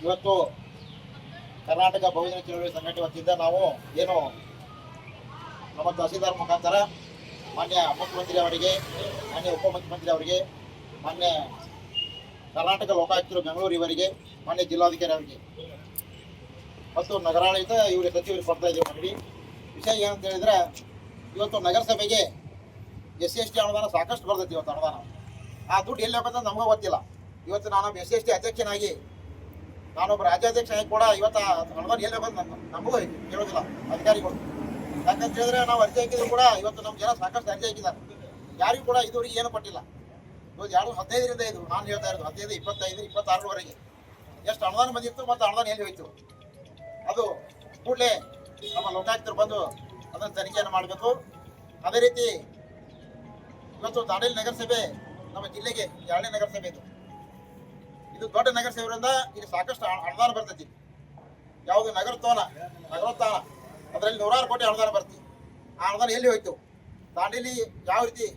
ಇವತ್ತು ಕರ್ನಾಟಕ ಬಹುಜನ ಚಳವಳಿ ಸಂಘಟನೆ ವತಿಯಿಂದ ನಾವು ಏನು ನಮ್ಮ ತಹಸೀಲ್ದಾರ್ ಮುಖಾಂತರ ಮಾನ್ಯ ಮುಖ್ಯಮಂತ್ರಿ ಅವರಿಗೆ, ಮಾನ್ಯ ಉಪಮುಖ್ಯಮಂತ್ರಿ ಅವರಿಗೆ, ಮಾನ್ಯ ಕರ್ನಾಟಕ ಲೋಕಾಯುಕ್ತರು ಬೆಂಗಳೂರು ಇವರಿಗೆ, ಮಾನ್ಯ ಜಿಲ್ಲಾಧಿಕಾರಿ ಅವರಿಗೆ ಮತ್ತು ನಗರಾಡಳಿತ ಇವರಿಗೆ ಸಚಿವರಿಗೆ ಕೊಡ್ತಾ ಇದ್ದೀವಿ. ಮನವಿ ವಿಷಯ ಏನಂತ ಹೇಳಿದ್ರೆ, ಇವತ್ತು ನಗರಸಭೆಗೆ SC/ST ಅನುದಾನ ಸಾಕಷ್ಟು ಬರ್ತೈತಿ. ಇವತ್ತು ಅನುದಾನ ಆ ದುಡ್ಡು ಎಲ್ಲಿ ಹೋಗುತ್ತೆ ನಮಗೂ ಗೊತ್ತಿಲ್ಲ. ಇವತ್ತು ನಾನು SC/ST ಅಧ್ಯಕ್ಷನಾಗಿ, ನಾನೊಬ್ಬ ರಾಜ್ಯಾಧ್ಯಕ್ಷನಾಗಿ ಕೂಡ ಇವತ್ತು ಅನುದಾನ ಎಲ್ಲಿ ಹೋಗೋದು ನಮಗೂ ಹೇಳೋದಿಲ್ಲ ಅಧಿಕಾರಿಗಳು. ಯಾಕಂತ ಹೇಳಿದ್ರೆ ನಾವು ಅರ್ಜಿ ಹಾಕಿದ್ರು ಕೂಡ ಇವತ್ತು ನಮ್ಮ ಜನ ಸಾಕಷ್ಟು ಅರ್ಜಿ ಹಾಕಿದ್ದಾರೆ. ಯಾರಿಗೂ ಕೂಡ ಇದುವರೆಗೆ ಏನು ಕೊಟ್ಟಿಲ್ಲ. ಇವತ್ತು 15ರಿಂದ ಇದು ನಾನು ಹೇಳ್ತಾ ಇರೋದು 15, 25, 26ರವರೆಗೆ ಎಷ್ಟು ಅನುದಾನ ಬಂದಿತ್ತು ಮತ್ತು ಅನುದಾನ ಎಲ್ಲಿ ಹೋಯ್ತು ಅದು ಕೂಡಲೇ ನಮ್ಮ ಲೋಕಾಯುಕ್ತರು ಬಂದು ಅದನ್ನು ತನಿಖೆಯನ್ನು ಮಾಡಬೇಕು. ಅದೇ ರೀತಿ ಇವತ್ತು ದಾಂಡೇಲಿ ನಗರಸಭೆ ನಮ್ಮ ಜಿಲ್ಲೆಗೆ 2ನೇ ನಗರಸಭೆ ಇದು ದೊಡ್ಡ ನಗರಸಭೆಯಿಂದ ಇಲ್ಲಿ ಸಾಕಷ್ಟು ಅನುದಾನ ಬರ್ತೈತಿ. ಯಾವುದು ನಗರೋತ್ಥಾನ ಅದರಲ್ಲಿ 100 ಕೋಟಿ ಅನುದಾನ ಬರ್ತೀವಿ. ಆ ಅನುದಾನ ಎಲ್ಲಿ ಹೋಯ್ತು? ದಾಂಡೇಲಿ ಯಾವ ರೀತಿ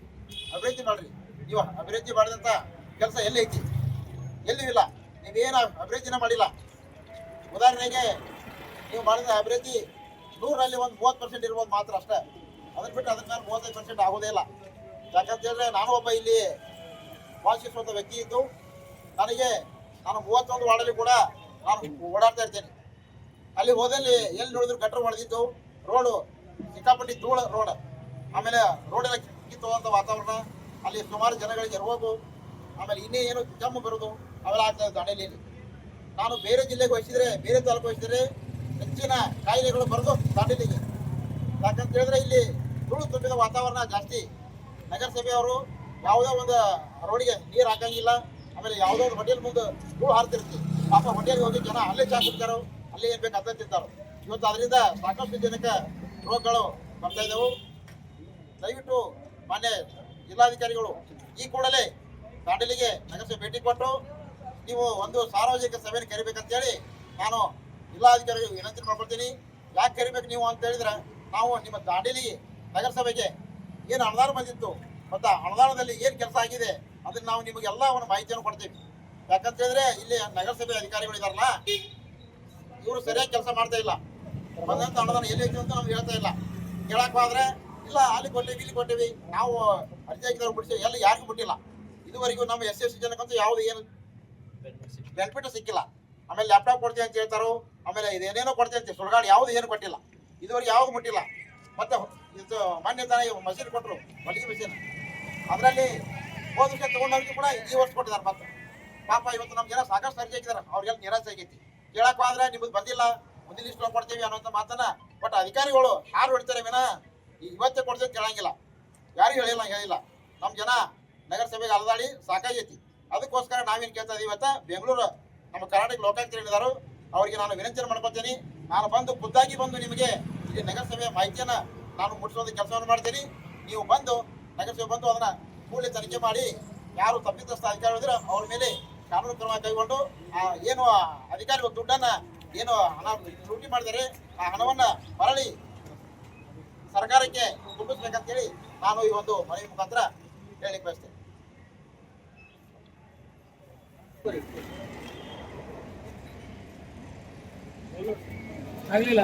ಅಭಿವೃದ್ಧಿ ಮಾಡ್ರಿ, ನೀವು ಅಭಿವೃದ್ಧಿ ಮಾಡಿದಂಥ ಕೆಲಸ ಎಲ್ಲಿ ಐತಿ? ಎಲ್ಲಿಯೂ ಇಲ್ಲ. ನೀವೇನು ಅಭಿವೃದ್ಧಿನ ಮಾಡಿಲ್ಲ. ಉದಾಹರಣೆಗೆ ನೀವು ಮಾಡಿದ ಅಭಿವೃದ್ಧಿ 100ರಲ್ಲಿ ಒಂದು 30% ಇರ್ಬೋದು ಮಾತ್ರ ಅಷ್ಟೇ. ಅದನ್ನು ಬಿಟ್ಟು ಅದ್ರ ಮೇಲೆ 35% ಆಗೋದೇ ಇಲ್ಲ. ಯಾಕಂತ ಹೇಳಿದ್ರೆ ನಾನು ಒಬ್ಬ ಇಲ್ಲಿ ವಾಸಿಸುವಂಥ ವ್ಯಕ್ತಿ ಇದ್ದು ನಾನು 31 ವಾರ್ಡಲ್ಲಿ ಕೂಡ ನಾನು ಓಡಾಡ್ತಾ ಇರ್ತೇನೆ. ಅಲ್ಲಿ ಹೋದಲ್ಲಿ ಎಲ್ಲಿ ನೋಡಿದ್ರು ಗಟ್ರ ಹೊಡೆದಿದ್ದು, ರೋಡು ಸಿಕ್ಕಾಪಟ್ಟಿ ಧೂಳು ರೋಡ್, ಆಮೇಲೆ ರೋಡೆಲ್ಲ ಕಿತ್ತುವಂಥ ವಾತಾವರಣ, ಅಲ್ಲಿ ಸುಮಾರು ಜನಗಳಿಗೆ ರೋಗು, ಆಮೇಲೆ ಇನ್ನೇ ಏನು ಕೆಮ್ಮು ಬರೋದು ಅವೆಲ್ಲ ಆಗ್ತದೆ ದಾಂಡೇಲಿಯಲ್ಲಿ. ನಾನು ಬೇರೆ ಜಿಲ್ಲೆಗೆ ವಹಿಸಿದರೆ, ಬೇರೆ ತಾಲೂಕು ವಹಿಸಿದರೆ ಹೆಚ್ಚಿನ ಕಾಯಿಲೆಗಳು ಬರೋದು ದಾಂಡೇಲಿಗೆ. ಯಾಕಂತ ಹೇಳಿದ್ರೆ ಇಲ್ಲಿ ಧೂಳು ತುಂಬಿದ ವಾತಾವರಣ ಜಾಸ್ತಿ. ನಗರಸಭೆಯವರು ಯಾವುದೋ ಒಂದು ರೋಡಿಗೆ ನೀರು ಹಾಕಂಗಿಲ್ಲ. ಆಮೇಲೆ ಯಾವುದೋ ಒಂದು ಹೋಟೆಲ್ ಮುಂದೆ ಧೂಳು ಹಾರ್ತಿರ್ತೀವಿ. ಪಾಪ ಹೋಟೆಲ್ಗೆ ಹೋಗಿ ಜನ ಅಲ್ಲೇ ಚಾ ಕುಡ್ತಾರೋ, ಅಲ್ಲೇ ಏನು ಬೇಕು ಅಂತ ತಿಂತಾರೋ. ಇವತ್ತು ಅದರಿಂದ ಸಾಕಷ್ಟು ಜನಕ್ಕೆ ರೋಗಗಳು ಬರ್ತಾ ಇದ್ದವು. ದಯವಿಟ್ಟು ಮಾನ್ಯ ಜಿಲ್ಲಾಧಿಕಾರಿಗಳು ಈ ಕೂಡಲೇ ದಾಂಡೇಲಿಗೆ ನಗರಸಭೆ ಭೇಟಿ ಕೊಟ್ಟು ನೀವು ಒಂದು ಸಾರ್ವಜನಿಕ ಸಭೆಯನ್ನು ಕರಿಬೇಕಂತೇಳಿ ನಾನು ಜಿಲ್ಲಾಧಿಕಾರಿಗಳು ವಿನಂತಿ ಮಾಡ್ಕೊಳ್ತೀನಿ. ಯಾಕೆ ಕರಿಬೇಕು ನೀವು ಅಂತ ಹೇಳಿದ್ರೆ, ನಾವು ನಿಮ್ಮ ದಾಂಡೇಲಿ ನಗರಸಭೆಗೆ ಏನು ಅನುದಾನ ಬಂದಿತ್ತು ಮತ್ತು ಅನುದಾನದಲ್ಲಿ ಏನು ಕೆಲಸ ಆಗಿದೆ ಅದನ್ನು ನಾವು ನಿಮಗೆಲ್ಲ ಒಂದು ಮಾಹಿತಿಯನ್ನು ಕೊಡ್ತೀವಿ. ಯಾಕಂತ ಹೇಳಿದ್ರೆ ಇಲ್ಲಿ ನಗರಸಭೆ ಅಧಿಕಾರಿಗಳು ಇದಾರಲ್ಲ, ಇವರು ಸರಿಯಾಗಿ ಕೆಲಸ ಮಾಡ್ತಾ ಇಲ್ಲ. ಬಂದಂಥ ಅನುದಾನ ಎಲ್ಲಿ ಐತಿ ಅಂತ ನಮ್ಗೆ ಹೇಳ್ತಾ ಇಲ್ಲ. ಕೇಳಕ್ಕೆ ಹೋದ್ರೆ ಇಲ್ಲ ಅಲ್ಲಿ ಕೊಟ್ಟಿವಿ, ಇಲ್ಲಿ ಕೊಟ್ಟಿವಿ, ನಾವು ಅರ್ಜಿ ಹಾಕಿದವ್ರು ಬಿಡಿಸಿ ಎಲ್ಲ ಯಾರಿಗೂ ಬಿಟ್ಟಿಲ್ಲ. ಇದುವರೆಗೂ ನಮ್ಮ SC/ST ಜನಕ್ಕಂತೂ ಯಾವುದು ಏನು ಬೆನಿಫಿಟ್ ಸಿಕ್ಕಿಲ್ಲ. ಆಮೇಲೆ ಲ್ಯಾಪ್ಟಾಪ್ ಕೊಡ್ತೀವಿ ಅಂತ ಹೇಳ್ತಾರೋ, ಆಮೇಲೆ ಇದೇನೇನೋ ಕೊಡ್ತೀವಿ ಅಂತ ಸುಳ್ಗಾಡು ಯಾವುದು ಏನು ಕೊಟ್ಟಿಲ್ಲ. ಇದುವರೆಗೆ ಯಾವುದು ಮುಟ್ಟಿಲ್ಲ. ಮತ್ತು ಇದು ಮಾನ್ಯ ತಾನೇ ಮಷೀನ್ ಕೊಟ್ಟರು, ಹೊಲಿಗೆ ಮಿಷಿನ್, ಅದರಲ್ಲಿ ಹೋದ ವರ್ಷ ತೊಗೊಂಡವ್ರಿಗೆ ಕೂಡ ಈ ವರ್ಷ ಕೊಟ್ಟಿದ್ದಾರೆ. ಮತ್ತು ಪಾಪ ಇವತ್ತು ನಮ್ಮ ಜನ ಸಾಕಷ್ಟು ಅರ್ಜಿ ಹಾಕಿದ್ದಾರೆ, ಅವ್ರಿಗೆಲ್ಲ ನಿರಾಸೆ ಆಗೈತಿ. ಕೇಳಕ್ಕೆ ಹೋದ್ರೆ ನಿಮಗೆ ಬಂದಿಲ್ಲ, ಮುಂದಿನ ಲಿಸ್ಟ್ ಕೊಡ್ತೀವಿ ಅನ್ನೋಂಥ ಮಾತನ್ನ ಬಟ್ ಅಧಿಕಾರಿಗಳು ಹಾರು ಹೊಡಿತಾರೆ ವಿನ ಇವತ್ತೇ ಕೊಡ್ತೀವಿ ಅಂತ ಹೇಳಂಗಿಲ್ಲ. ಯಾರಿಗೂ ಹೇಳಿಲ್ಲ. ನಮ್ಮ ಜನ ನಗರಸಭೆಗೆ ಅಲದಾಡಿ ಸಾಕಾಗೈತಿ. ಅದಕ್ಕೋಸ್ಕರ ನಾವೇನು ಕೇಳ್ತಾ ಇದೀವಿ, ಇವತ್ತು ಬೆಂಗಳೂರು ನಮ್ಮ ಕರ್ನಾಟಕ ಲೋಕಾಯುಕ್ತರು ಏನಿದಾರೋ ಅವರಿಗೆ ನಾನು ವಿನಂತಿ ಮಾಡ್ಕೊತೀನಿ. ನಾನು ಖುದ್ದಾಗಿ ಬಂದು ನಿಮಗೆ ಇಲ್ಲಿ ನಗರಸಭೆಯ ಮಾಹಿತಿಯನ್ನು ನಾನು ಮುಟ್ಟಿಸುವಂಥ ಕೆಲಸವನ್ನು ಮಾಡ್ತೀನಿ. ನೀವು ಬಂದು ನಗರಸಭೆ ಬಂದು ಅದನ್ನು ಕೂಡಲೇ ತನಿಖೆ ಮಾಡಿ ಯಾರು ತಪ್ಪಿತಸ್ಥ ಅಧಿಕಾರಿ ಇದ್ರೆ ಅವ್ರ ಮೇಲೆ ಕಾನೂನು ಕ್ರಮ ಕೈಗೊಂಡು ಏನು ಅಧಿಕಾರಿಗಳು ದುಡ್ಡನ್ನು ಏನು ಹಣ ಲೂಟಿ ಮಾಡಿದರೆ ಆ ಹಣವನ್ನು ಮರಳಿ ಸರ್ಕಾರಕ್ಕೆ ತುಂಬಿಸ್ಬೇಕಂತೇಳಿ ನಾನು ಈ ಒಂದು ಮನವಿ ಮುಖಾಂತರ ಹೇಳಲಿಕ್ಕೆ ಬಯಸ್ತೇನೆ. ಆಗಲಿಲ್ಲ